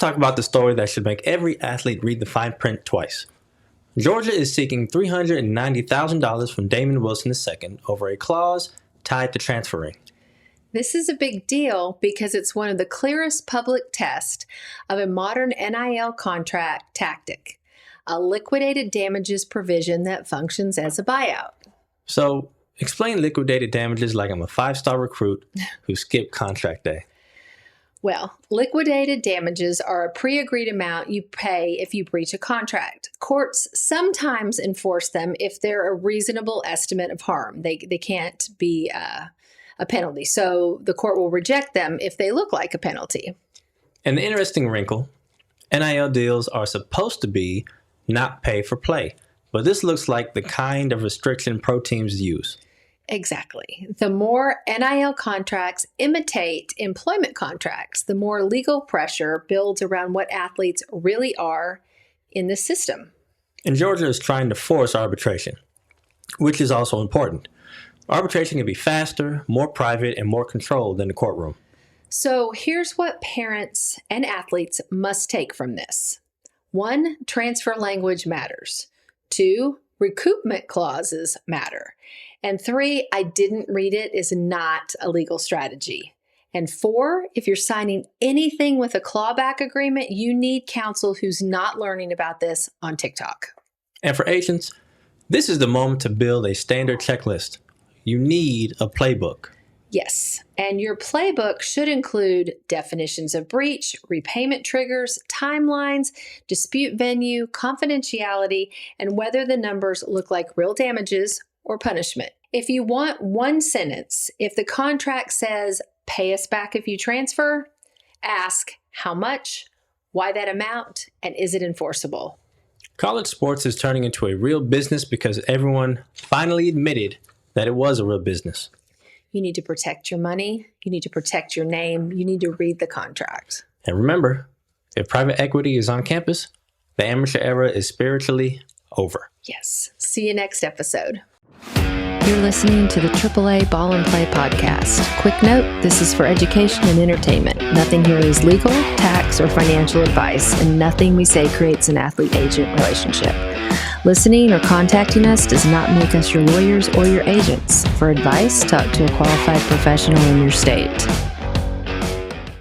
talk about the story that should make every athlete read the fine print twice. Georgia is seeking $390,000 from Damon Wilson II over a clause tied to transferring. This is a big deal because it's one of the clearest public tests of a modern NIL contract tactic, a liquidated damages provision that functions as a buyout. So, explain liquidated damages like I'm a 5-star recruit who skipped contract day. Well, liquidated damages are a pre-agreed amount you pay if you breach a contract. Courts sometimes enforce them if they're a reasonable estimate of harm. They can't be a penalty. So the court will reject them if they look like a penalty. And the interesting wrinkle, NIL deals are supposed to be not pay for play, but this looks like the kind of restriction pro teams use. Exactly. The more NIL contracts imitate employment contracts, the more legal pressure builds around what athletes really are in the system. And Georgia is trying to force arbitration, which is also important. Arbitration can be faster, more private, and more controlled than the courtroom. So here's what parents and athletes must take from this. 1, transfer language matters. 2, recoupment clauses matter. And 3, I didn't read it is not a legal strategy. And 4, if you're signing anything with a clawback agreement, you need counsel who's not learning about this on TikTok. And for agents, this is the moment to build a standard checklist. You need a playbook. Yes, and your playbook should include definitions of breach, repayment triggers, timelines, dispute venue, confidentiality, and whether the numbers look like real damages or punishment. If you want one sentence, if the contract says, pay us back if you transfer, ask how much, why that amount, and is it enforceable? College sports is turning into a real business because everyone finally admitted that it was a real business. You need to protect your money. You need to protect your name. You need to read the contract. And remember, if private equity is on campus, the amateur era is spiritually over. Yes. See you next episode. You're listening to the AAA Ball and Play podcast. Quick note, this is for education and entertainment. Nothing here is legal, tax, or financial advice, and nothing we say creates an athlete-agent relationship. Listening or contacting us does not make us your lawyers or your agents. For advice, talk to a qualified professional in your state.